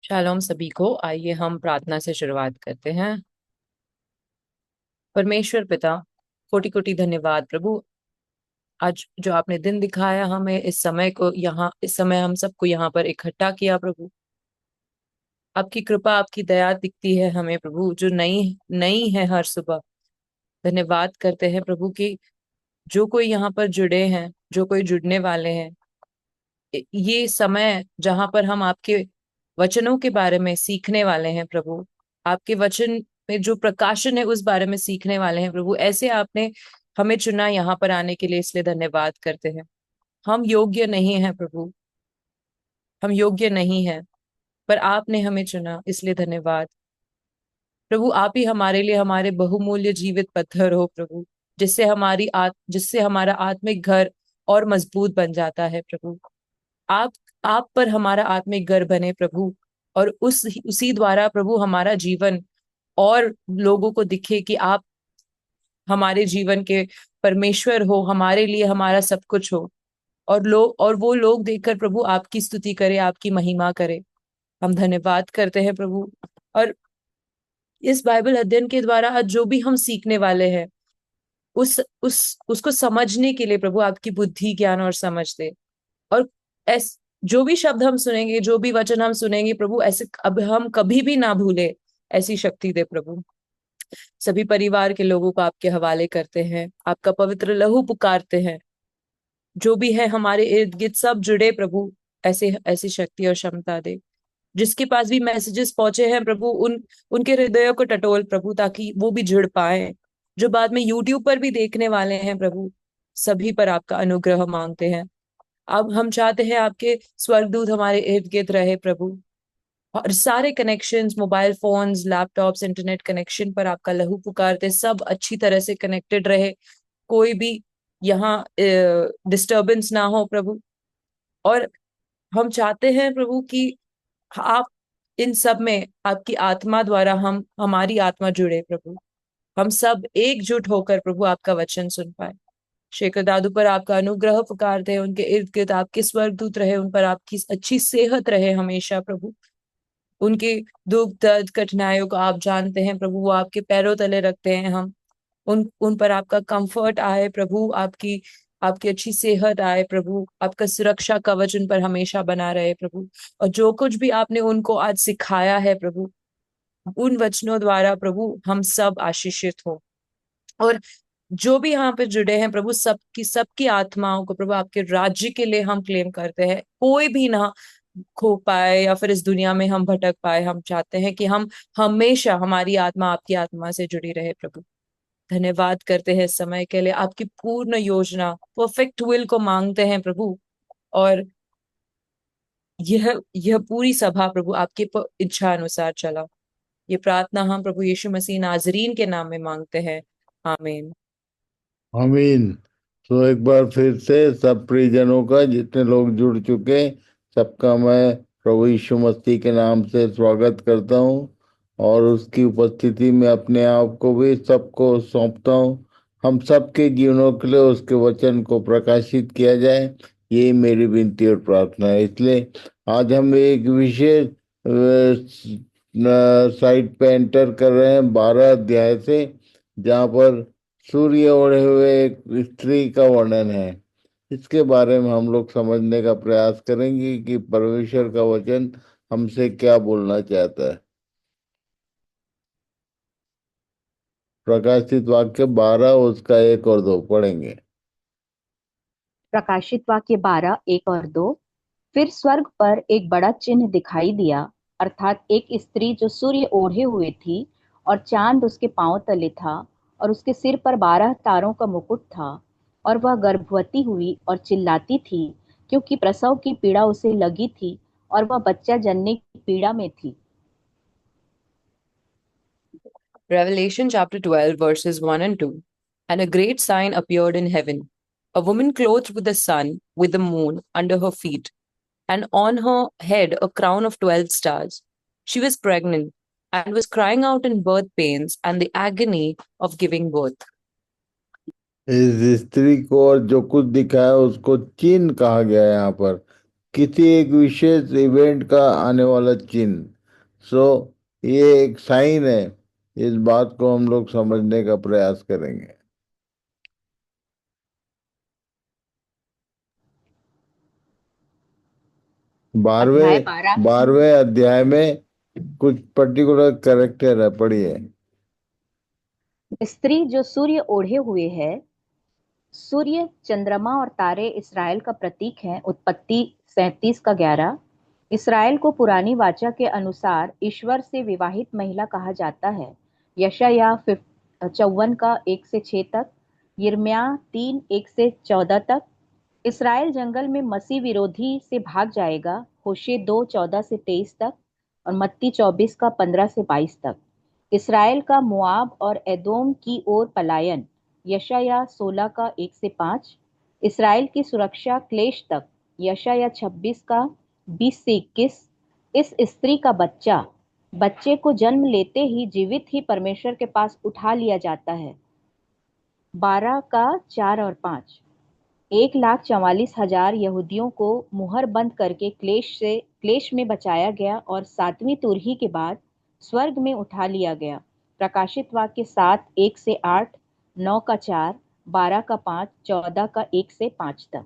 Shalom सभी को। आइए हम प्रार्थना से शुरुआत करते हैं। परमेश्वर पिता, कोटि कोटि धन्यवाद प्रभु। आज जो आपने दिन दिखाया हमें, इस समय हम सबको यहाँ पर इकट्ठा किया प्रभु। आपकी कृपा, आपकी दया दिखती है हमें प्रभु, जो नई नई है हर सुबह। धन्यवाद करते हैं प्रभु कि जो कोई यहाँ पर जुड़े हैं, जो कोई जुड़ने वाले हैं, ये समय जहां पर हम आपके वचनों के बारे में सीखने वाले हैं प्रभु, आपके वचन में जो प्रकाशन है उस बारे में सीखने वाले हैं प्रभु। ऐसे आपने हमें चुना यहाँ पर आने के लिए, इसलिए धन्यवाद करते हैं। हम योग्य नहीं हैं प्रभु, हम योग्य नहीं हैं, पर आपने हमें चुना, इसलिए धन्यवाद प्रभु। आप ही हमारे लिए हमारे बहुमूल्य जीवित पत्थर हो प्रभु, जिससे हमारा आत्मिक घर और मजबूत बन जाता है प्रभु। आप आप पर हमारा आत्मिक घर बने प्रभु, और उसी द्वारा प्रभु हमारा जीवन और लोगों को दिखे कि आप हमारे जीवन के परमेश्वर हो, हमारे लिए हमारा सब कुछ हो। और वो लोग देखकर प्रभु आपकी स्तुति करे, आपकी महिमा करे। हम धन्यवाद करते हैं प्रभु। और इस बाइबल अध्ययन के द्वारा आज जो भी हम सीखने वाले हैं, उस उसको समझने के लिए प्रभु आपकी बुद्धि, ज्ञान और समझ दे। और ऐस जो भी शब्द हम सुनेंगे, जो भी वचन हम सुनेंगे प्रभु, ऐसे अब हम कभी भी ना भूले, ऐसी शक्ति दे प्रभु। सभी परिवार के लोगों को आपके हवाले करते हैं, आपका पवित्र लहू पुकारते हैं। जो भी है हमारे इर्द गिर्द सब जुड़े प्रभु, ऐसे ऐसी शक्ति और क्षमता दे। जिसके पास भी मैसेजेस पहुंचे हैं प्रभु, उनके हृदयों को टटोल प्रभु, ताकि वो भी जुड़ पाए। जो बाद में यूट्यूब पर भी देखने वाले हैं प्रभु, सभी पर आपका अनुग्रह मांगते हैं। अब हम चाहते हैं आपके स्वर्गदूत हमारे इर्द गिर्द रहे प्रभु, और सारे connections, mobile phones, laptops, internet connection पर आपका लहू पुकारते सब अच्छी तरह से कनेक्टेड रहे। कोई भी यहाँ डिस्टरबेंस ना हो प्रभु। और हम चाहते हैं प्रभु कि आप इन सब में आपकी आत्मा द्वारा हमारी आत्मा जुड़े प्रभु। हम सब एकजुट होकर प्रभु आपका वचन सुन पाए। शेखर दादू पर आपका अनुग्रह पुकारते हैं, उनके इर्द गिर्द आपके स्वर्गदूत रहे, उन पर आपकी अच्छी सेहत रहे हमेशा प्रभु। उनके दुख दर्द कठिनाइयों को आप जानते हैं प्रभु, वो आपके पैरों तले रखते हैं। हम उन उन पर आपका कंफर्ट आए प्रभु, आपकी आपकी अच्छी सेहत आए प्रभु, आपका सुरक्षा कवच उन पर हमेशा बना रहे प्रभु। और जो कुछ भी आपने उनको आज सिखाया है प्रभु, उन वचनों द्वारा प्रभु हम सब आशीषित हो। और जो भी यहाँ पे जुड़े हैं प्रभु, सबकी आत्माओं को प्रभु आपके राज्य के लिए हम क्लेम करते हैं। कोई भी ना खो पाए या फिर इस दुनिया में हम भटक पाए। हम चाहते हैं कि हम हमेशा, हमारी आत्मा आपकी आत्मा से जुड़ी रहे प्रभु। धन्यवाद करते हैं इस समय के लिए, आपकी पूर्ण योजना, परफेक्ट विल को मांगते हैं प्रभु। और यह पूरी सभा प्रभु आपकी इच्छा अनुसार चला। ये प्रार्थना हम प्रभु यीशु मसीह नाजरीन के नाम में मांगते हैं। आमीन। आमीन। तो एक बार फिर से सब प्रियजनों का, जितने लोग जुड़ चुके, सबका मैं प्रभु यीशु मसीह के नाम से स्वागत करता हूँ। और उसकी उपस्थिति में अपने आप को भी सबको सौंपता हूँ। हम सबके जीवनों के लिए उसके वचन को प्रकाशित किया जाए, यही मेरी विनती और प्रार्थना है। इसलिए आज हम एक विशेष साइट पे एंटर कर रहे हैं 12 अध्याय से, जहाँ पर सूर्य ओढ़े हुए एक स्त्री का वर्णन है। इसके बारे में हम लोग समझने का प्रयास करेंगे कि परमेश्वर का वचन हमसे क्या बोलना चाहता है। प्रकाशित वाक्य 12 उसका 1 और 2 पढ़ेंगे। प्रकाशित वाक्य 12:1 और 2। फिर स्वर्ग पर एक बड़ा चिन्ह दिखाई दिया, अर्थात एक स्त्री जो सूर्य ओढ़े हुए थी और चांद उसके पांव तले था, और उसके सिर पर 12 तारों का मुकुट था। और वह गर्भवती हुई और चिल्लाती थी, क्योंकि प्रसव की पीड़ा उसे लगी थी, और वह बच्चा जनने की पीड़ा में थी। Revelation chapter 12, verses 1 and 2. And a great sign appeared in heaven, a woman clothed with the sun, with the moon under her feet, and on her head a crown of 12 stars. She was pregnant and was crying out in birth pains and the agony of giving birth. इस स्त्री को और जो कुछ दिखाया उसको चिन्ह कहा गया है। यहाँ पर किसी एक विशेष इवेंट का आने वाला चिन्ह, सो ये एक साइन है, इस बात को हम लोग समझने का प्रयास करेंगे। अध्याय बारहवें 12। 12वें अध्याय में कुछ पर्टिकुलर कैरेक्टर है, पढ़िए। स्त्री जो सूर्य ओढ़े हुए है। सूर्य, चंद्रमा और तारे इसराइल का प्रतीक हैं। उत्पत्ति 37 का 11। इसराइल को पुरानी वाचा के अनुसार ईश्वर से विवाहित महिला कहा जाता है। यशायाह 54 का 1 से 6 तक, यिर्मयाह 3 1 से 14 तक। इसराइल जंगल में मसीह विरोधी से भाग जाएगा। होशे 2 14 से 23 तक और मत्ती 24 का 15 से 22 तक। इसराइल का मोआब और एदोम की ओर पलायन। यशायाह 16 का 1 से 5। इसराइल की सुरक्षा क्लेश तक। यशायाह 26 का 20 से 21। इस स्त्री का बच्चा, बच्चे को जन्म लेते ही जीवित ही परमेश्वर के पास उठा लिया जाता है। 12 का 4 और 5। 1,44,000 यहूदियों को मुहर बंद करके क्लेश में बचाया गया और 7वीं तुरही के बाद स्वर्ग में उठा लिया गया। प्रकाशित वाक्य 7 1 से 8, 9 का 4, 12 का 5, 14 का 1 से 5 तक।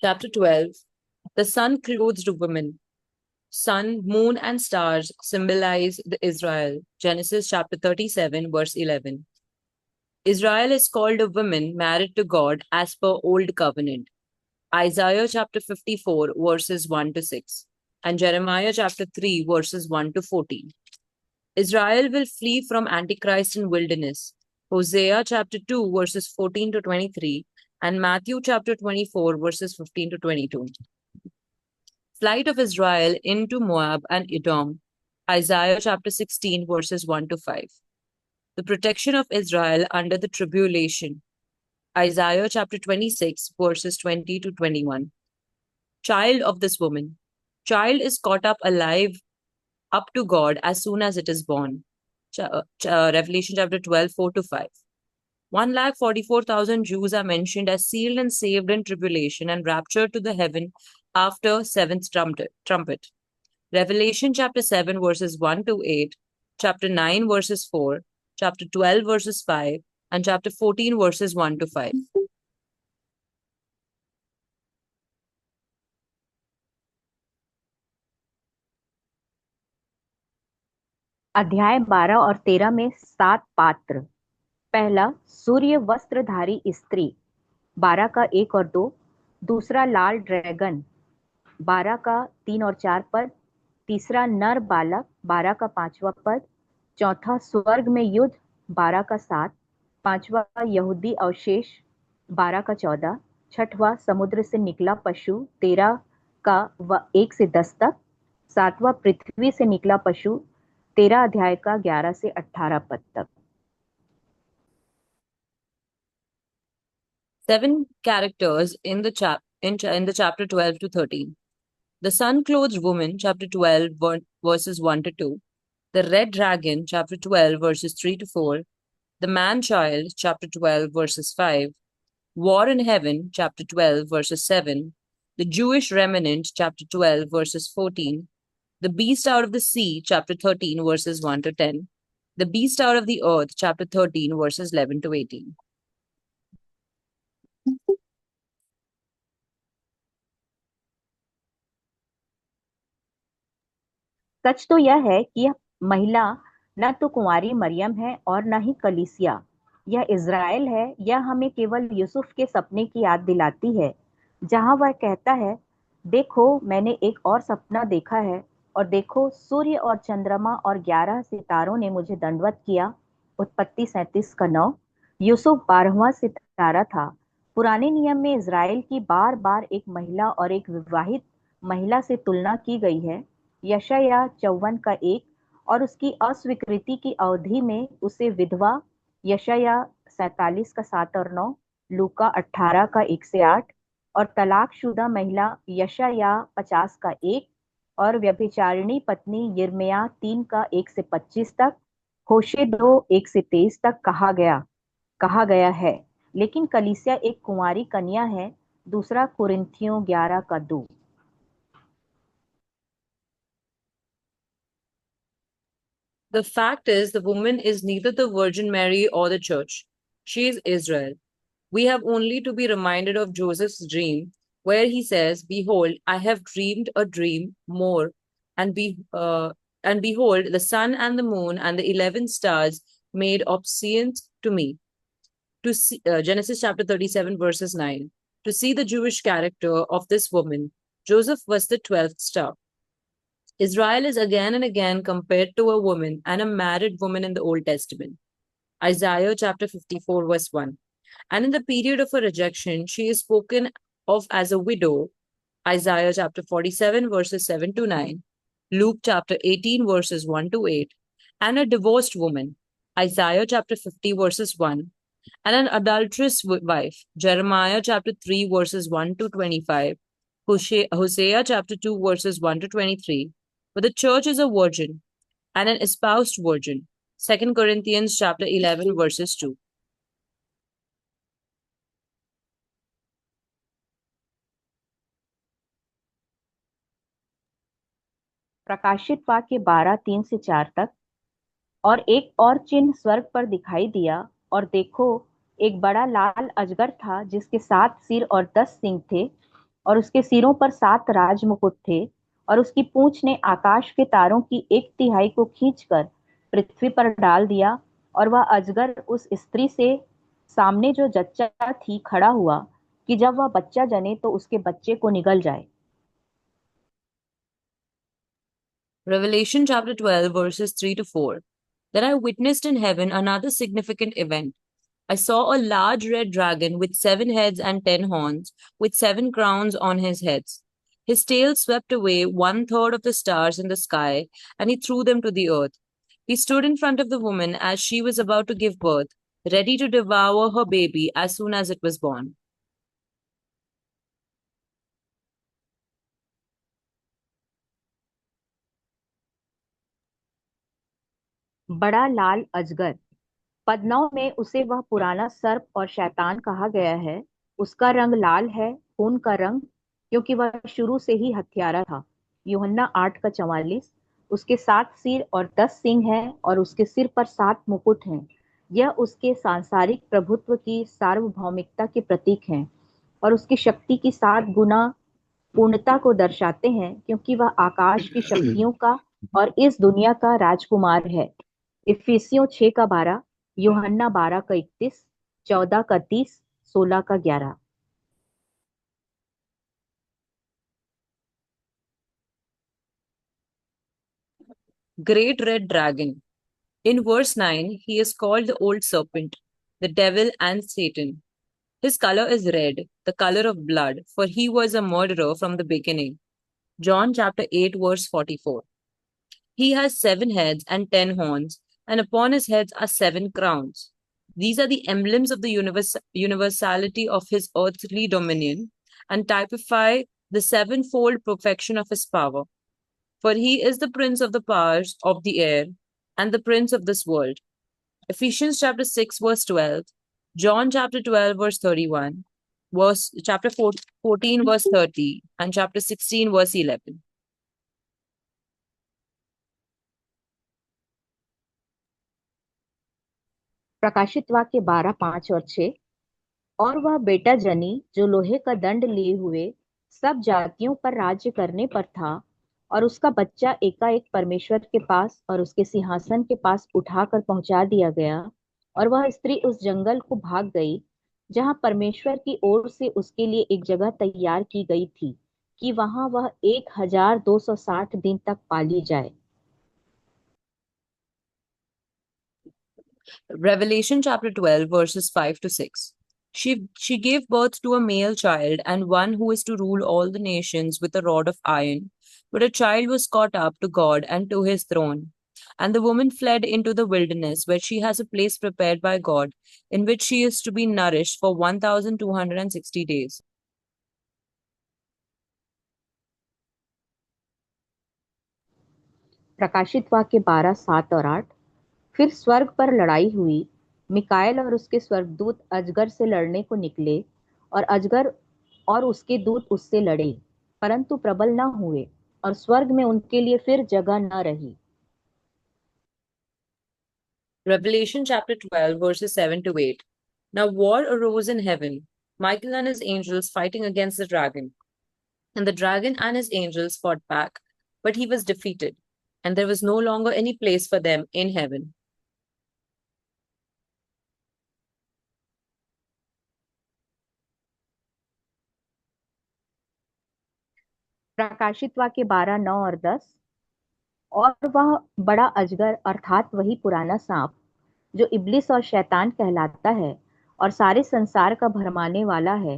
Chapter 12. The sun-clothed woman. Sun, moon, and stars symbolize the Israel. Genesis chapter 37, verse 11. Israel is called a woman married to God as per Old Covenant. Isaiah chapter 54, verses 1 to 6. And Jeremiah chapter 3, verses 1 to 14. Israel will flee from Antichrist in wilderness. Hosea chapter 2, verses 14 to 23. And Matthew chapter 24, verses 15 to 22. Flight of Israel into Moab and Edom. Isaiah chapter 16, verses 1 to 5. The protection of Israel under the tribulation. Isaiah chapter 26, verses 20 to 21. Child of this woman. Child is caught up alive up to God as soon as it is born. Revelation chapter 12, 4 to 5. 1,44,000 Jews are mentioned as sealed and saved in tribulation and raptured to the heaven after seventh trumpet. Revelation chapter 7 verses 1 to 8, chapter 9 verses 4, chapter 12 verses 5, and chapter 14 verses 1 to 5. अध्याय 12 और 13 में 7 पात्र। पहला, सूर्य वस्त्रधारी स्त्री, 12 का 1 और 2। दूसरा, लाल dragon, 12 का 3 और 4 पद। तीसरा, नर बालक, 12 का 5वां पद। चौथा, स्वर्ग में युद्ध, 12 का 7। पांचवा, यहूदी अवशेष, 12 का 14। छठवां, समुद्र से निकला पशु, 13 का 1 से 10 तक। सातवां, पृथ्वी से निकला पशु, 13 अध्याय का 11 से 18 पद तक। 7 characters in the chapter 12 to 13. The sun-clothed woman, chapter 12 verses 1 to 2. The red dragon, chapter 12 verses 3 to 4. The man-child, chapter 12 verses 5. War in heaven, chapter 12 verses 7. The Jewish remnant, chapter 12 verses 14. The beast out of the sea, chapter 13 verses 1 to 10. The beast out of the earth, chapter 13 verses 11 to 18. सच तो यह है कि यह महिला न तो कुंवारी मरियम है और न ही कलीसिया। यह इज़राइल है। यह हमें केवल यूसुफ के सपने की याद दिलाती है, जहां वह कहता है, देखो मैंने एक और सपना देखा है, और देखो सूर्य और चंद्रमा और 11 सितारों ने मुझे दंडवत किया। उत्पत्ति 37 का 9। यूसुफ 12वां सितारा था। पुराने नियम में इज़राइल की बार बार एक महिला और एक विवाहित महिला से तुलना की गई है। यशायाह 54 का 1 और उसकी अस्वीकृति की अवधि में उसे विधवा। यशायाह 47 का 7 और 9। लूका 18 का 1 से 8 और तलाकशुदा महिला यशायाह 50 का 1 और व्यभिचारिणी पत्नी यिर्मयाह 3 का 1 से 25 तक। होशे 2 1 से 23 तक कहा गया है। लेकिन कलीसिया एक कुंवारी कन्या है दूसरा कुरिन्थियों 11:2। The fact is, the woman is neither the Virgin Mary or the church. She is Israel. We have only to be reminded of Joseph's dream, where he says, "Behold, I have dreamed a dream more, and and behold, the sun and the moon and the 11 stars made obedient to me." To see, Genesis chapter 37, verses 9. To see the Jewish character of this woman, Joseph was the 12th star. Israel is again and again compared to a woman and a married woman in the Old Testament. Isaiah chapter 54, verse 1. And in the period of her rejection, she is spoken of as a widow. Isaiah chapter 47, verses 7 to 9. Luke chapter 18, verses 1 to 8. And a divorced woman. Isaiah chapter 50, verses 1. And an adulterous wife. Jeremiah chapter 3, verses 1 to 25. Hosea chapter 2, verses 1 to 23. But the church is a virgin and an espoused virgin. 2 Corinthians chapter 11, verses 2. प्रकाशित वाक्य 12:3 से 4 तक। और एक और चिन्ह स्वर्ग पर दिखाई दिया, और देखो, एक बड़ा लाल अजगर था, जिसके 7 सिर और 10 सींग थे, और उसके सिरों पर 7 राजमुकुट थे, और उसकी पूंछ ने आकाश के तारों की 1/3 को खींचकर पृथ्वी पर डाल दिया। और वह अजगर उस स्त्री से सामने जो जच्चा थी खड़ा हुआ, कि जब वह बच्चा जने तो उसके बच्चे को निगल जाए। Revelation chapter 12, verses 3 to 4. Then I witnessed in heaven another significant event. I saw a large red dragon with 7 heads and 10 horns, with 7 crowns on his heads. His tail swept away 1/3 of the stars in the sky, and he threw them to the earth. He stood in front of the woman as she was about to give birth, ready to devour her baby as soon as it was born. बड़ा लाल अजगर। पद 9 में उसे वह पुराना सर्प और शैतान कहा गया है। उसका रंग लाल है, खून का रंग, क्योंकि वह शुरू से ही हत्यारा था। यूहन्ना 8:44। उसके 7 सिर और 10 सींग हैं, और उसके सिर पर 7 मुकुट हैं। यह उसके सांसारिक प्रभुत्व की सार्वभौमिकता के प्रतीक हैं, और उसकी शक्ति की 7 गुना पूर्णता को दर्शाते हैं, क्योंकि वह आकाश की शक्तियों का और इस दुनिया का राजकुमार है। इफिसियों 6:12, यूहन्ना 12:31, 14:30, 16:11। Great red dragon. In verse 9, he is called the old serpent, the devil, and Satan. His color is red, the color of blood, for he was a murderer from the beginning. John chapter 8, verse 44. He has 7 heads and 10 horns, and upon his heads are 7 crowns. These are the emblems of the universality of his earthly dominion and typify the sevenfold perfection of his power. For he is the prince of the powers of the air and the prince of this world. Ephesians chapter 6, verse 12, John chapter 12, verse 31, chapter 14, verse 30, and chapter 16, verse 11. प्रकाशित वाक्य 12:5 और 6। और वह बेटा जनी, जो लोहे का दंड लिए हुए सब जातियों पर राज्य करने पर था, और उसका बच्चा एकाएक परमेश्वर के पास और उसके सिंहासन के पास उठाकर पहुंचा दिया गया। और वह स्त्री उस जंगल को भाग गई, जहां परमेश्वर की ओर से उसके लिए एक जगह तैयार की गई थी, कि वहां वह 1260 दिन तक पाली जाए। Revelation chapter 12, verses 5 to 6. She gave birth to a male child and one who is to rule all the nations with a rod of iron. But a child was caught up to God and to his throne. And the woman fled into the wilderness, where she has a place prepared by God, in which she is to be nourished for 1260 days. प्रकाशित वाक्य 12:7 और 8। फिर स्वर्ग पर लड़ाई हुई। Mikael और उसके स्वर्गदूत अजगर से लड़ने को निकले, और अजगर और उसके दूत उससे लड़े, परंतु प्रबल न हुए, और स्वर्ग में उनके लिए फिर जगह न रही। Revelation chapter 12, verses 7 to 8. Now war arose in heaven, Michael and his angels fighting against the dragon. And the dragon and his angels fought back, but he was defeated, and there was no longer any place for them in heaven. प्रकाशित वाक्य 12, 9 और 10। और वह बड़ा अजगर अर्थात वही पुराना सांप जो इब्लिस और शैतान कहलाता है और सारे संसार का भरमाने वाला है,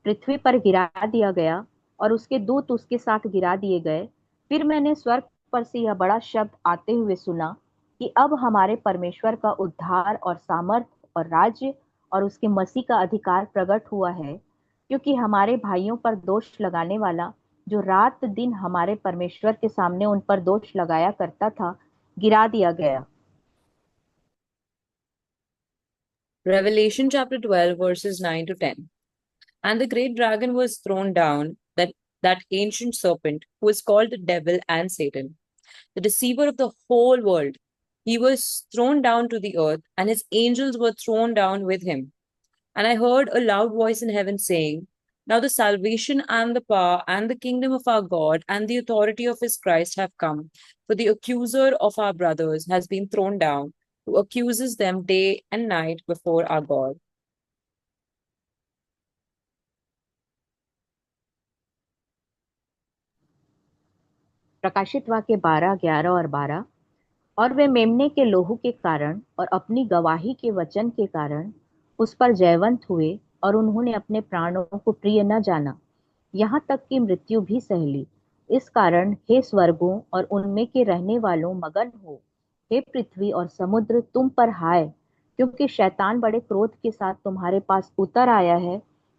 पृथ्वी पर गिरा दिया गया, और उसके दूत उसके साथ गिरा दिए गए। फिर मैंने स्वर्ग पर से यह बड़ा शब्द आते हुए सुना कि अब हमारे परमेश्वर का उद्धार और सामर्थ और राज्य और उसके मसीह का अधिकार प्रकट हुआ है, क्योंकि हमारे भाइयों पर दोष लगाने वाला, जो रात दिन हमारे परमेश्वर के सामने उन पर दोष लगाया करता था, गिरा दिया गया। Revelation chapter 12, verses 9 to 10. And the great dragon was thrown down, that ancient serpent, who is called the devil and Satan, the deceiver of the whole world. He was thrown down to the earth, and his angels were thrown down with him. And I heard a loud voice in heaven saying, now the salvation and the power and the kingdom of our God and the authority of his Christ have come. For the accuser of our brothers has been thrown down, who accuses them day and night before our God. प्रकाशित वाक्य 12, 11 और 12। और वे मेम्ने के लोहू के कारण और अपनी गवाही के वचन के कारण उस पर जयवंत हुए, और उन्होंने अपने प्राणों को प्रिय न जाना, यहाँ तक कि मृत्यु भी सह ली। इस कारण हे स्वर्गों और उनमें के रहने वालों मगन हो, हे पृथ्वी और समुद्र तुम पर हाय, क्योंकि शैतान बड़े क्रोध के साथ तुम्हारे पास उतर आया है,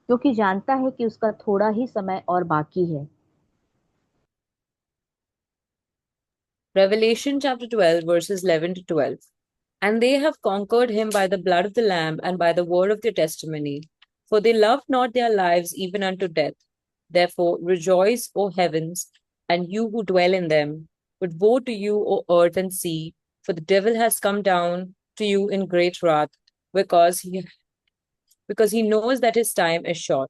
क्योंकि जानता है कि उसका थोड़ा ही समय और बाकी है। Revelation chapter 12, verses 11 to 12. And they have conquered him by the blood of the Lamb and by the word of their testimony, for they loved not their lives even unto death. Therefore rejoice, O heavens, and you who dwell in them. But woe to you, O earth and sea, for the devil has come down to you in great wrath, because he knows that his time is short.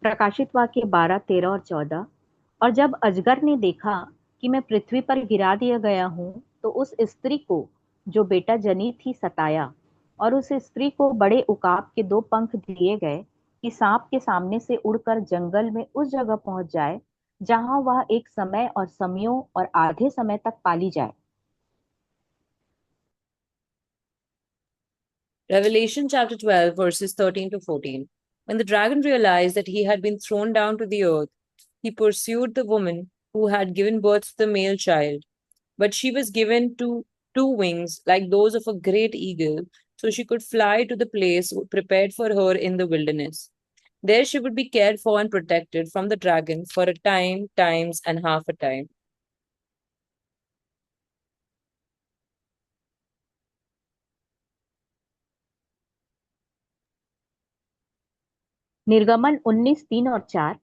प्रकाशित वाक्य 12, 13 और 14। और जब अजगर ने देखा कि मैं पृथ्वी पर गिरा दिया गया हूं, तो उस स्त्री को जो बेटा जनी थी सताया, और उस स्त्री को बड़े उकाब के 2 पंख दिए गए कि सांप के सामने से उड़कर जंगल में उस जगह पहुंच जाए जहां वह एक समय और समयों और आधे समय तक पाली जाए। Revelation chapter 12, verses 13 to 14. When the dragon realized that he had been thrown down to the earth, he pursued the woman who had given birth to the male child. But she was given to 2 wings like those of a great eagle, so she could fly to the place prepared for her in the wilderness. There she would be cared for and protected from the dragon for a time, times, and half a time. निर्गमन 19, 3 और 4।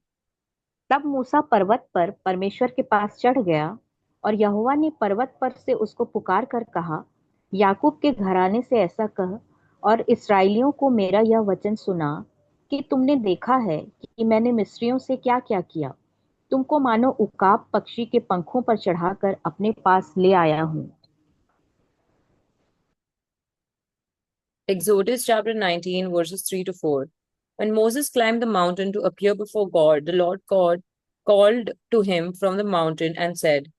तब मूसा पर्वत पर परमेश्वर के पास चढ़ गया, और यहोवा ने पर्वत पर से उसको पुकार कर कहा, याकूब के घराने से ऐसा कह और इसराइलियों को मेरा यह वचन सुना कि तुमने देखा है कि मैंने मिस्रियों से क्या क्या किया। तुमको मानो उकाब पक्षी के पंखों पर चढ़ाकर अपने पास ले आया हूं। Exodus chapter 19, verses 3 to 4. When Moses climbed the mountain to appear before God, the Lord God called to him from the mountain and said,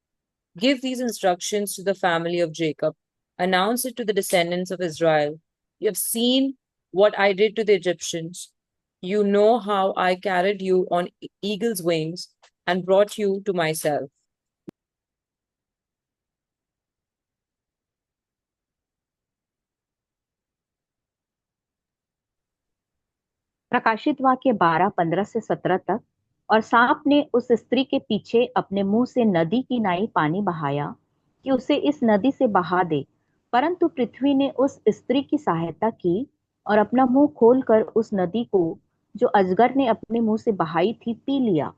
give these instructions to the family of Jacob. Announce it to the descendants of Israel. You have seen what I did to the Egyptians. You know how I carried you on eagle's wings and brought you to myself. प्रकाशित वाक्य 12, 15 से 17 तक। और सांप ने उस स्त्री के पीछे अपने मुंह से नदी की नाई पानी बहाया कि उसे इस नदी से बहा दे। परंतु पृथ्वी ने उस स्त्री की सहायता की और अपना मुंह खोलकर उस नदी को, जो अजगर ने अपने मुंह से बहाई थी, पी लिया।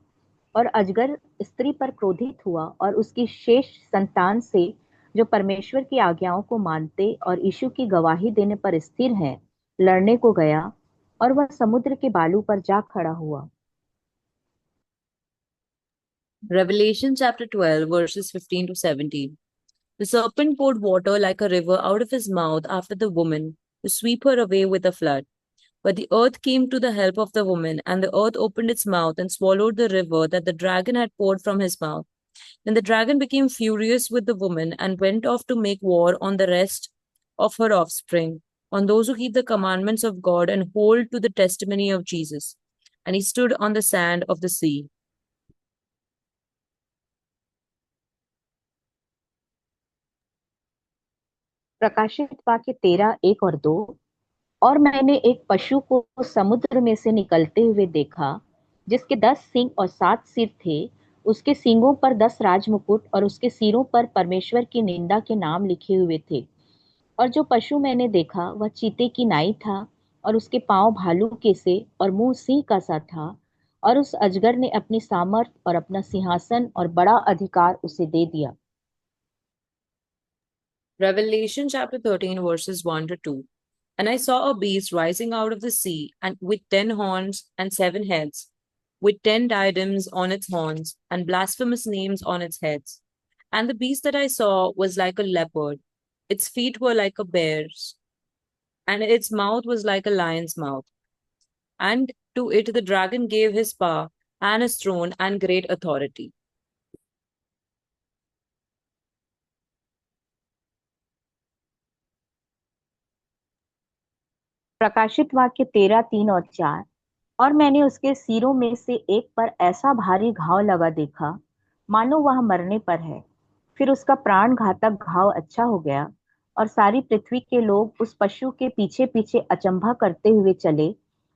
और अजगर स्त्री पर क्रोधित हुआ और उसकी शेष संतान से, जो परमेश्वर की आज्ञाओं को मानते और यीशु की गवाही देने पर स्थिर हैं, लड़ने को गया, और वह समुद्र के बालू पर जा खड़ा हुआ। Revelation chapter 12, verses 15 to 17. The serpent poured water like a river out of his mouth after the woman to sweep her away with a flood. But the earth came to the help of the woman, and the earth opened its mouth and swallowed the river that the dragon had poured from his mouth. Then the dragon became furious with the woman and went off to make war on the rest of her offspring, on those who keep the commandments of God and hold to the testimony of Jesus. And he stood on the sand of the sea. प्रकाशित वाक्य 13:1 और 2। और मैंने एक पशु को समुद्र में से निकलते हुए देखा, जिसके 10 सींग और 7 सिर थे। उसके सींगों पर 10 राजमुकुट और उसके सिरों पर परमेश्वर की निंदा के नाम लिखे हुए थे। और जो पशु मैंने देखा वह चीते की नाई था, और उसके पांव भालू के से और मुंह सिंह का सा था। और उस अजगर ने अपनी सामर्थ और अपना सिंहासन और बड़ा अधिकार उसे दे दिया। Revelation chapter 13, verses 1 to 2. And I saw a beast rising out of the sea, and with 10 horns and 7 heads, with 10 diadems on its horns, and blasphemous names on its heads. And the beast that I saw was like a leopard, its feet were like a bear's, and its mouth was like a lion's mouth. And to it the dragon gave his power, and his throne, and great authority. प्रकाशित वाक्य 13:3 और 4। और मैंने उसके सिरों में से एक पर ऐसा भारी घाव लगा देखा, मानो वह मरने पर है। फिर उसका प्राण घातक घाव अच्छा हो गया, और सारी पृथ्वी के लोग उस पशु के पीछे पीछे अचंभा करते हुए चले,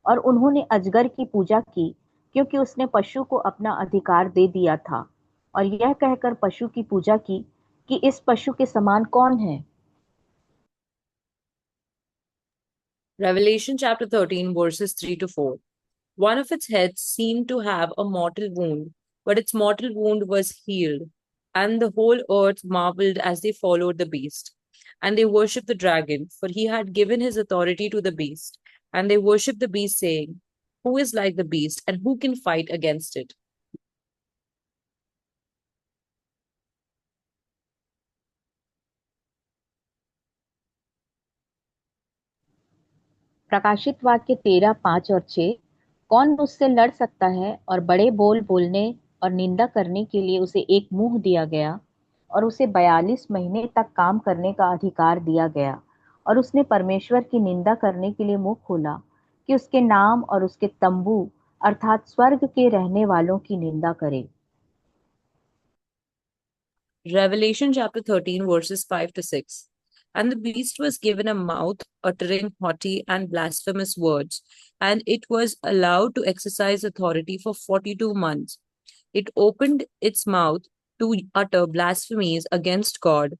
और उन्होंने अजगर की पूजा की, क्योंकि उसने पशु को अपना अधिकार दे दिया था, और यह कहकर पशु की पूजा की कि इस पशु के समान कौन है। Revelation chapter 13, verses 3 to 4. One of its heads seemed to have a mortal wound, but its mortal wound was healed. And the whole earth marveled as they followed the beast. And they worshipped the dragon, for he had given his authority to the beast. And they worshipped the beast, saying, Who is like the beast, and who can fight against it? प्रकाशित वाक्य 13:5 और 6। कौन उससे लड़ सकता है? और बड़े बोल बोलने और निंदा करने के लिए उसे एक मुंह दिया गया, और उसे 42 महीने तक काम करने का अधिकार दिया गया। और उसने परमेश्वर की निंदा करने के लिए मुंह खोला, कि उसके नाम और उसके तंबू अर्थात स्वर्ग के रहने वालों की निंदा करे। Revelation chapter 13, verses 5 to 6. And the beast was given a mouth uttering haughty and blasphemous words, and it was allowed to exercise authority for 42 months. It opened its mouth to utter blasphemies against God,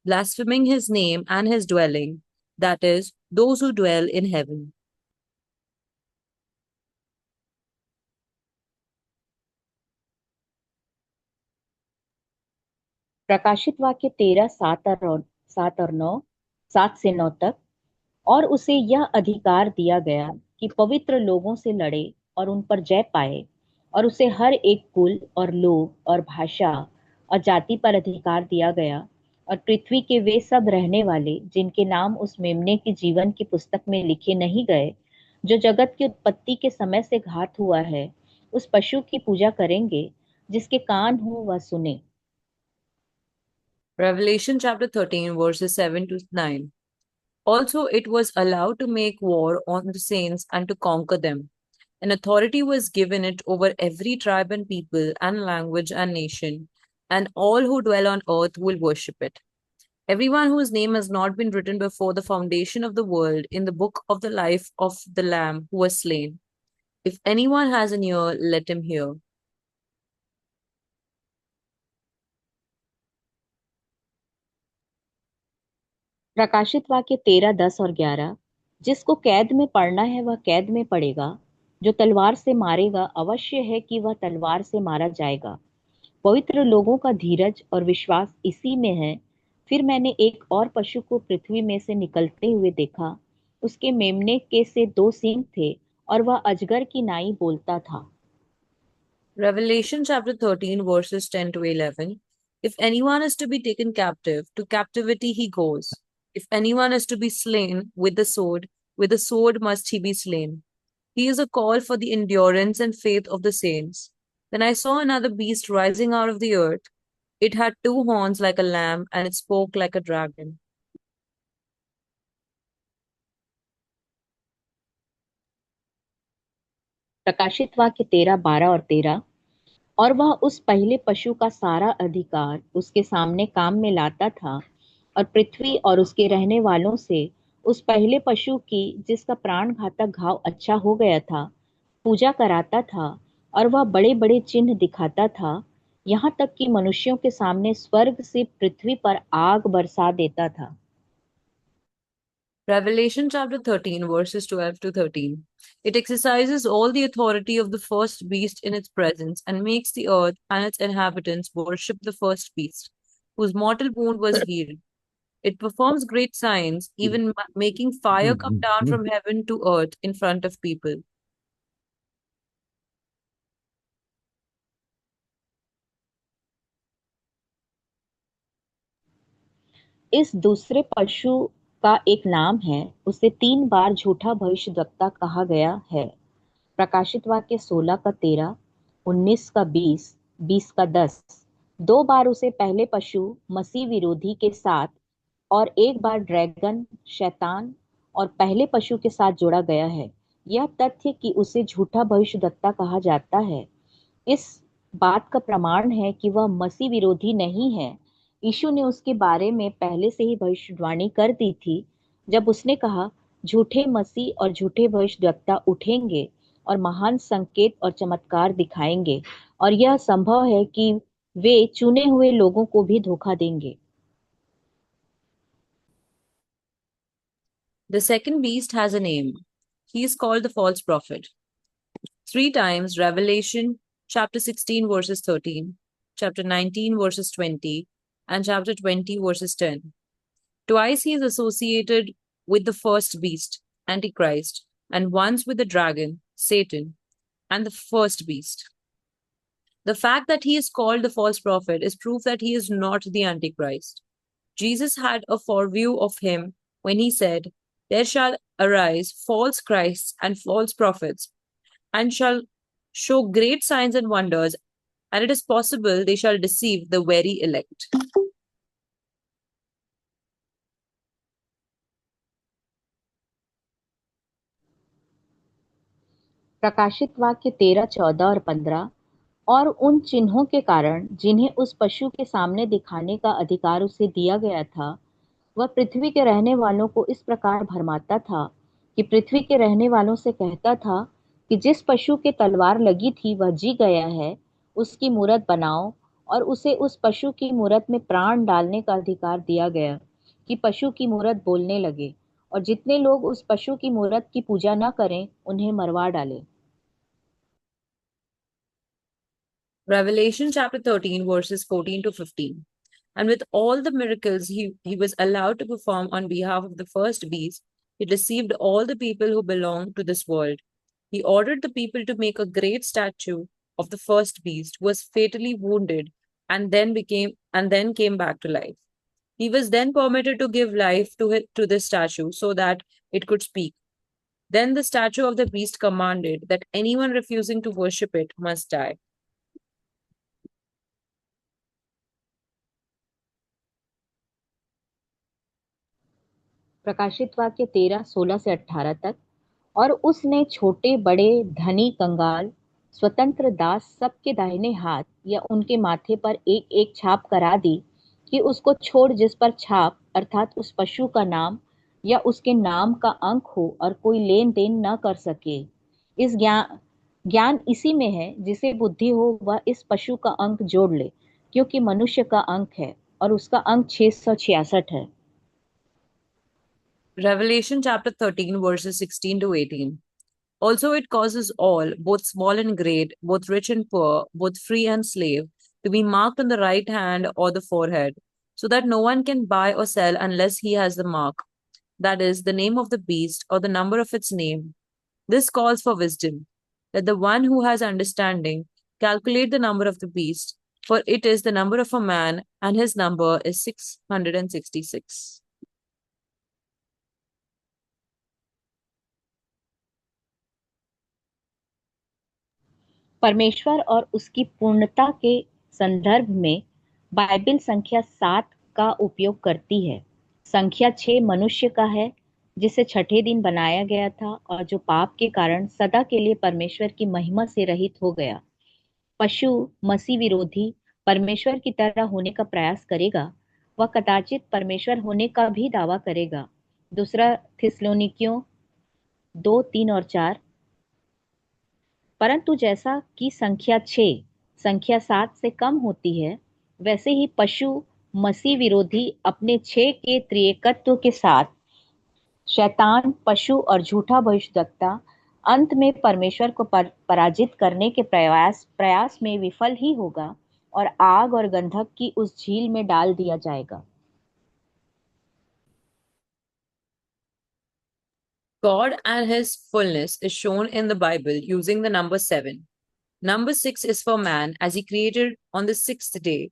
blaspheming his name and his dwelling, that is, those who dwell in heaven. प्रकाशित वाक्य 13:7 और 9, 7 से 9 तक। और उसे यह अधिकार दिया गया कि पवित्र लोगों से लड़े और उन पर जय पाए। और उसे हर एक कुल और लोग और भाषा और जाति पर अधिकार दिया गया। और पृथ्वी के वे सब रहने वाले, जिनके नाम उस मेमने की जीवन की पुस्तक में लिखे नहीं गए, जो जगत की उत्पत्ति के समय से घात हुआ है, उस पशु की पूजा करेंगे। जिसके कान हो वह सुने। Revelation chapter 13, verses 7 to 9. Also, it was allowed to make war on the saints and to conquer them. And authority was given it over every tribe and people and language and nation, and all who dwell on earth will worship it. Everyone whose name has not been written before the foundation of the world in the book of the life of the Lamb who was slain. If anyone has an ear, let him hear. प्रकाशित वाक्य 13, 10 और 11। जिसको कैद में पड़ना है वह कैद में पड़ेगा, जो तलवार से मारेगा अवश्य है कि वह तलवार से मारा जाएगा। पवित्र लोगों का धीरज और विश्वास इसी में है। फिर मैंने एक और पशु को पृथ्वी में से निकलते हुए देखा। उसके मेमने के से 2 सींग थे और वह अजगर की नाई बोलता था। Revelation chapter 13, verses 10 to 11. If anyone is to be taken captive, to captivity he goes. If anyone is to be slain with the sword must he be slain. He is a call for the endurance and faith of the saints. Then I saw another beast rising out of the earth. It had 2 horns like a lamb, and it spoke like a dragon. प्रकाशित वाक्य 13, 12 और 13। और वह उस पहले पशु का सारा अधिकार उसके सामने काम में लाता था और पृथ्वी और उसके रहने वालों से उस पहले पशु की, जिसका प्राण घातक घाव अच्छा हो गया था, पूजा कराता था। और वह बड़े बड़े चिन्ह दिखाता था, यहाँ तक कि मनुष्यों के सामने स्वर्ग से पृथ्वी पर आग बरसा देता था। Revelation chapter 13, verses 12 to 13. It exercises all the authority of the first beast in its presence and makes the earth and its inhabitants worship the first beast, whose mortal wound was healed. It performs great signs, even making fire come down from heaven to earth in front of people. इस दूसरे पशु का एक नाम है, उसे 3 बार झूठा भविष्यद्वक्ता कहा गया है। प्रकाशित वाक्य 16 का 13, 19 का 20, 20 का 10। 2 बार उसे पहले पशु मसीह विरोधी के साथ और एक बार ड्रैगन शैतान और पहले पशु के साथ जोड़ा गया है। यह तथ्य कि उसे झूठा भविष्यद्वक्ता कहा जाता है, इस बात का प्रमाण है कि वह मसीह विरोधी नहीं है। यीशु ने उसके बारे में पहले से ही भविष्यवाणी कर दी थी, जब उसने कहा, झूठे मसीह और झूठे भविष्यद्वक्ता उठेंगे और महान संकेत और चमत्कार दिखाएंगे, और यह संभव है कि वे चुने हुए लोगों को भी धोखा देंगे। The second beast has a name. He is called the false prophet. 3 times Revelation chapter 16 verses 13, chapter 19 verses 20, and chapter 20 verses 10. Twice he is associated with the first beast, Antichrist, and once with the dragon, Satan, and the first beast. The fact that he is called the false prophet is proof that he is not the Antichrist. Jesus had a foreview of him when he said, there shall arise false Christs and false prophets, and shall show great signs and wonders, and it is possible they shall deceive the very elect. प्रकाशित वाक्य 13, 14 और 15। और उन चिन्हों के कारण जिन्हें उस पशु के सामने दिखाने का अधिकार उसे दिया गया था, वह पृथ्वी के रहने वालों को इस प्रकार भरमाता था कि पृथ्वी के रहने वालों से कहता था कि जिस पशु के तलवार लगी थी वह जी गया है, उसकी मूरत बनाओ। और उसे उस पशु की मूरत में प्राण डालने का अधिकार दिया गया कि पशु की मूरत बोलने लगे, और जितने लोग उस पशु की मूरत की पूजा न करें उन्हें मरवा डाले। Revelation chapter 13, verses 14 to 15. And with all the miracles he was allowed to perform on behalf of the first beast, he deceived all the people who belonged to this world. He ordered the people to make a great statue of the first beast, who was fatally wounded and then came back to life. He was then permitted to give life to this statue so that it could speak. Then the statue of the beast commanded that anyone refusing to worship it must die. प्रकाशित वाक्य 13, 16 से 18 तक। और उसने छोटे बड़े धनी कंगाल स्वतंत्र दास सबके दाहिने हाथ या उनके माथे पर एक एक छाप करा दी कि उसको छोड़ जिस पर छाप अर्थात उस पशु का नाम या उसके नाम का अंक हो और कोई लेन देन न कर सके। इस ज्ञान इसी में है, जिसे बुद्धि हो वह इस पशु का अंक जोड़ ले, क्योंकि मनुष्य का अंक है और उसका अंक 666 है। Revelation chapter 13, verses 16 to 18. Also, it causes all, both small and great, both rich and poor, both free and slave, to be marked on the right hand or the forehead, so that no one can buy or sell unless he has the mark, that is, the name of the beast or the number of its name. This calls for wisdom. Let the one who has understanding calculate the number of the beast, for it is the number of a man, and his number is 666. परमेश्वर और उसकी पूर्णता के संदर्भ में Bible संख्या 7 का उपयोग करती है। संख्या 6 मनुष्य का है, जिसे छठे दिन बनाया गया था और जो पाप के कारण सदा के लिए परमेश्वर की महिमा से रहित हो गया। पशु मसीह विरोधी परमेश्वर की तरह होने का प्रयास करेगा, वह कदाचित परमेश्वर होने का भी दावा करेगा। दूसरा थिस्सलुनीकियों 2:3 और 4। परंतु जैसा कि संख्या 6 संख्या 7 से कम होती है, वैसे ही पशु मसीह विरोधी अपने 6 के त्रिएकत्व के साथ शैतान, पशु और झूठा भविष्यद्वक्ता अंत में परमेश्वर को पराजित करने के प्रयास में विफल ही होगा और आग और गंधक की उस झील में डाल दिया जाएगा। God and his fullness is shown in the Bible using the number 7. Number 6 is for man, as he created on the sixth day,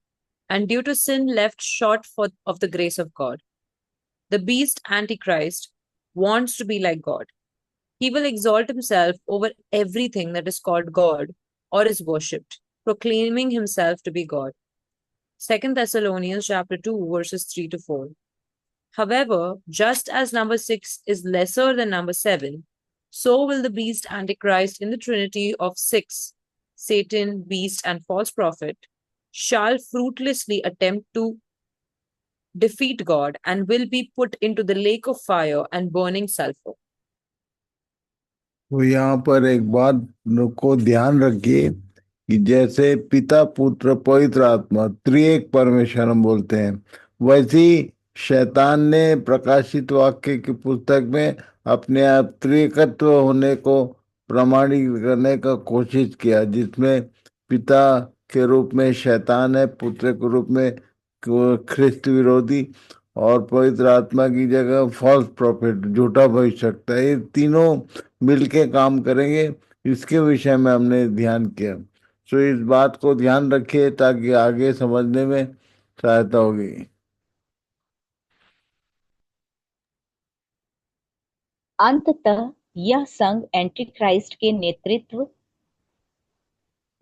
and due to sin left short of the grace of God. The beast, Antichrist, wants to be like God. He will exalt himself over everything that is called God or is worshipped, proclaiming himself to be God. 2 Thessalonians chapter 2, verses 3 to 4. However, just as number 6 is lesser than number 7, so will the beast Antichrist in the trinity of 6, Satan, beast, and false prophet, shall fruitlessly attempt to defeat God and will be put into the lake of fire and burning sulfur. तो यहाँ पर एक बात को ध्यान रखिए कि जैसे पिता पुत्र पवित्र आत्मा त्रिएक परमेश्वर हम बोलते हैं, वैसे ही शैतान ने प्रकाशित वाक्य की पुस्तक में अपने आप त्रिएकत्व होने को प्रमाणित करने का कोशिश किया, जिसमें पिता के रूप में शैतान है, पुत्र के रूप में ख्रिस्त विरोधी और पवित्र आत्मा की जगह फॉल्स प्रॉफिट झूठा भविष्यवक्ता, ये तीनों मिलके काम करेंगे। इसके विषय में हमने ध्यान किया। सो इस बात को ध्यान रखिए ताकि आगे समझने में सहायता होगी। अंततः यह संघ एंटीक्राइस्ट के नेतृत्व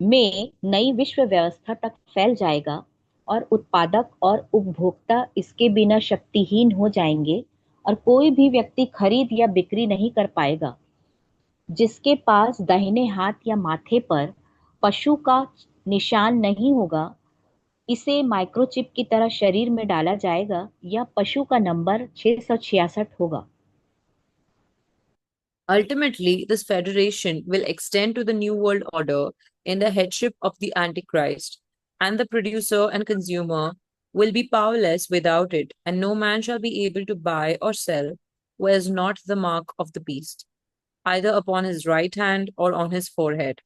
में नई विश्व व्यवस्था तक फैल जाएगा और उत्पादक और उपभोक्ता इसके बिना शक्तिहीन हो जाएंगे और कोई भी व्यक्ति खरीद या बिक्री नहीं कर पाएगा। जिसके पास दाहिने हाथ या माथे पर पशु का निशान नहीं होगा, इसे माइक्रोचिप की तरह शरीर में डाला जाएगा या पशु का नंबर 666 होगा। Ultimately, this federation will extend to the New World Order in the headship of the Antichrist, and the producer and consumer will be powerless without it, and no man shall be able to buy or sell who has not the mark of the beast, either upon his right hand or on his forehead.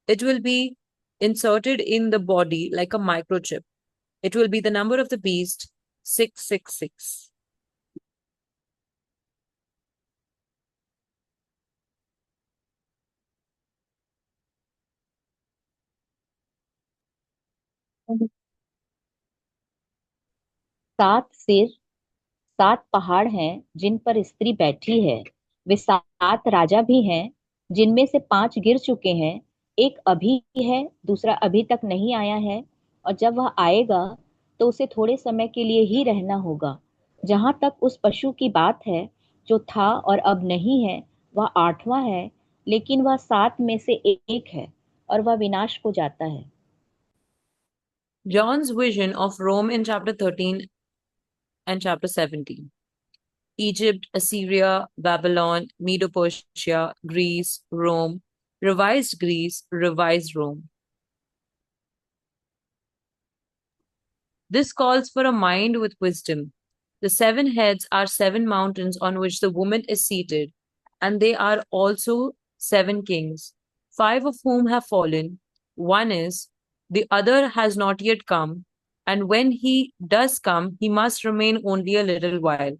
It will be inserted in the body like a microchip. It will be the number of the beast, 666. सात सिर, 7 पहाड़ हैं जिन पर स्त्री बैठी है। वे 7 राजा भी हैं, जिनमें से 5 गिर चुके हैं। एक अभी है, दूसरा अभी तक नहीं आया है, और जब वह आएगा तो उसे थोड़े समय के लिए ही रहना होगा। जहां तक उस पशु की बात है जो था और अब नहीं है, वह 8वां है, लेकिन वह 7 में से एक है और वह विनाश को जाता है। John's vision of Rome in chapter 13 and chapter 17. Egypt, Assyria, Babylon, Medo Persia, Greece, Rome, revised Rome. This calls for a mind with wisdom. The 7 heads are 7 mountains on which the woman is seated, and they are also 7 kings, 5 of whom have fallen. One is, the other has not yet come, and when he does come, he must remain only a little while.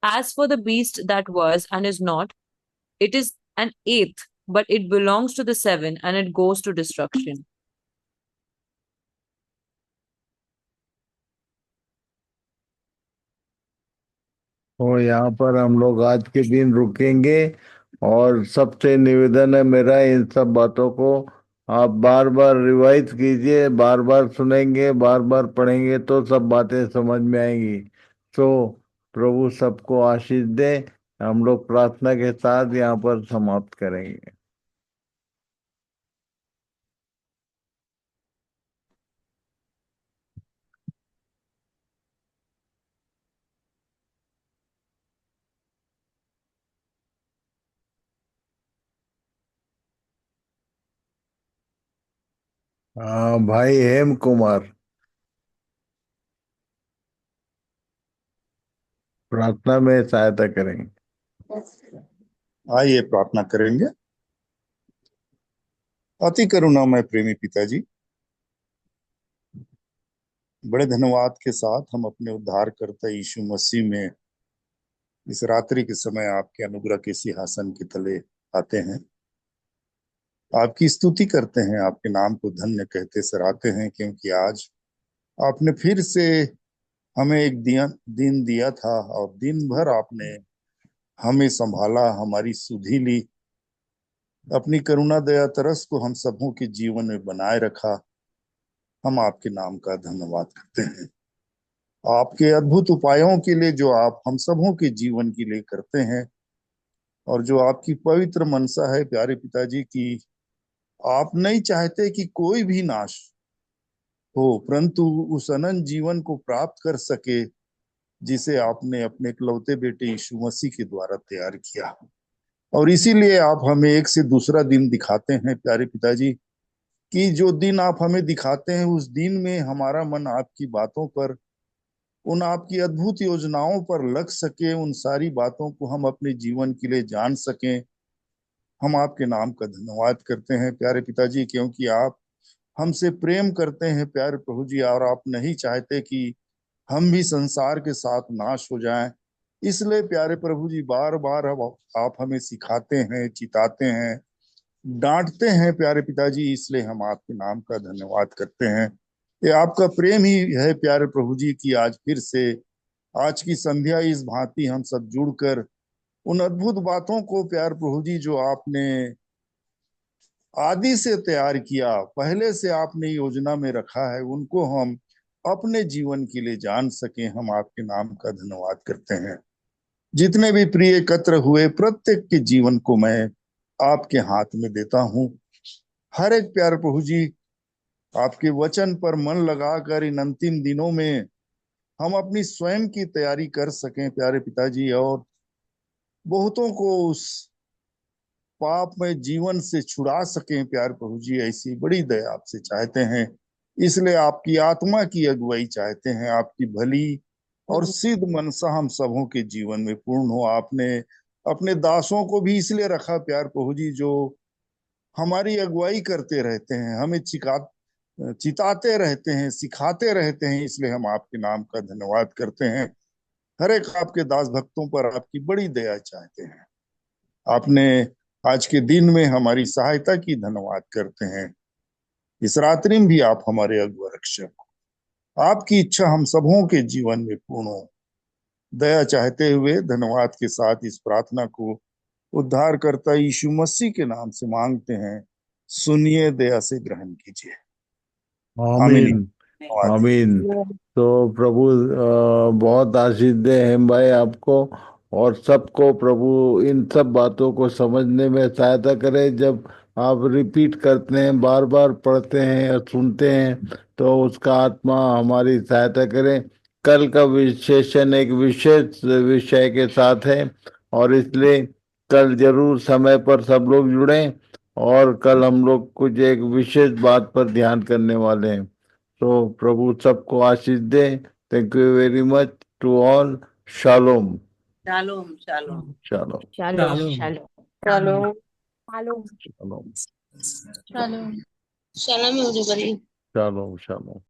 As for the beast that was and is not, it is an eighth, but it belongs to the 7, and it goes to destruction. तो यहाँ पर हम लोग आज के दिन रुकेंगे, और सबसे निवेदन है मेरा, इन सब बातों को आप बार बार रिवाइज कीजिए, बार बार सुनेंगे, बार बार पढ़ेंगे तो सब बातें समझ में आएंगी। तो प्रभु सबको आशीष दे। हम लोग प्रार्थना के साथ यहाँ पर समाप्त करेंगे। हाँ, भाई हेम कुमार प्रार्थना में सहायता करेंगे। आइए प्रार्थना करेंगे। अति करुणामय प्रेमी पिताजी, बड़े धन्यवाद के साथ हम अपने उद्धारकर्ता यीशु मसीह में इस रात्रि के समय आपके अनुग्रह के सिंहासन के तले आते हैं, आपकी स्तुति करते हैं, आपके नाम को धन्य कहते सराहते हैं, क्योंकि आज आपने फिर से हमें एक दिन दिया था और दिन भर आपने हमें संभाला, हमारी सुधि ली, अपनी करुणा दया तरस को हम सबों के जीवन में बनाए रखा। हम आपके नाम का धन्यवाद करते हैं, आपके अद्भुत उपायों के लिए जो आप हम सबों के जीवन के लिए करते हैं, और जो आपकी पवित्र मनसा है प्यारे पिताजी की आप नहीं चाहते कि कोई भी नाश हो, परंतु उस अनंत जीवन को प्राप्त कर सके जिसे आपने अपने इकलौते बेटे यीशु मसीह के द्वारा तैयार किया। और इसीलिए आप हमें एक से दूसरा दिन दिखाते हैं प्यारे पिताजी, कि जो दिन आप हमें दिखाते हैं उस दिन में हमारा मन आपकी बातों पर, उन आपकी अद्भुत योजनाओं पर लग सके, उन सारी बातों को हम अपने जीवन के लिए जान सकें। हम आपके नाम का धन्यवाद करते हैं प्यारे पिताजी, क्योंकि आप हमसे प्रेम करते हैं प्यारे प्रभु जी, और आप नहीं चाहते कि हम भी संसार के साथ नाश हो जाएं। इसलिए प्यारे प्रभु जी बार बार आप हमें सिखाते हैं, चिताते हैं, डांटते हैं प्यारे पिताजी, इसलिए हम आपके नाम का धन्यवाद करते हैं। ये आपका प्रेम ही है प्यारे प्रभु जी की आज फिर से आज की संध्या इस भांति हम सब जुड़कर उन अद्भुत बातों को प्यारे प्रभु जी जो आपने आदि से तैयार किया, पहले से आपने योजना में रखा है, उनको हम अपने जीवन के लिए जान सके। हम आपके नाम का धन्यवाद करते हैं। जितने भी प्रिय एकत्र हुए प्रत्येक के जीवन को मैं आपके हाथ में देता हूँ। हर एक प्यारे प्रभु जी आपके वचन पर मन लगाकर इन अंतिम दिनों में हम अपनी स्वयं की तैयारी कर सकें प्यारे पिताजी, और बहुतों को उस पाप में जीवन से छुड़ा सकें प्यारे प्रभु जी। ऐसी बड़ी दया आपसे चाहते हैं, इसलिए आपकी आत्मा की अगुवाई चाहते हैं। आपकी भली और सिद्ध मनसा हम सबों के जीवन में पूर्ण हो। आपने अपने दासों को भी इसलिए रखा प्यार प्रभु जी, जो हमारी अगुवाई करते रहते हैं, हमें चिताते रहते हैं, सिखाते रहते हैं, इसलिए हम आपके नाम का धन्यवाद करते हैं। हर एक आपके दास भक्तों पर आपकी बड़ी दया चाहते हैं। आपने आज के दिन में हमारी सहायता की धन्यवाद करते हैं। इस रात्रि में भी आप हमारे अगुआ रक्षक, आपकी इच्छा हम सबों के जीवन में पूर्ण हो, दया चाहते हुए धन्यवाद के साथ इस प्रार्थना को उद्धारकर्ता यीशु मसीह के नाम से मांगते हैं। सुनिए, दया से ग्रहण कीजिए। आमीन। आमीन आमीन। तो प्रभु बहुत आशीष दे हेम भाई आपको और सबको। प्रभु इन सब बातों को समझने में सहायता करे। जब आप रिपीट करते हैं, बार बार पढ़ते हैं या सुनते हैं, तो उसका आत्मा हमारी सहायता करे। कल का विशेषण एक विशेष विषय के साथ है, और इसलिए कल जरूर समय पर सब लोग जुड़ें। और कल हम लोग कुछ एक विशेष बात पर ध्यान करने वाले हैं। तो प्रभु सबको आशीष दे। Thank you very much. to all. Shalom. Shalom, shalom. Shalom. Shalom, Shalom. shalom. Shalom. Shalom. Shalom. Shalom, everybody. Shalom. Shalom.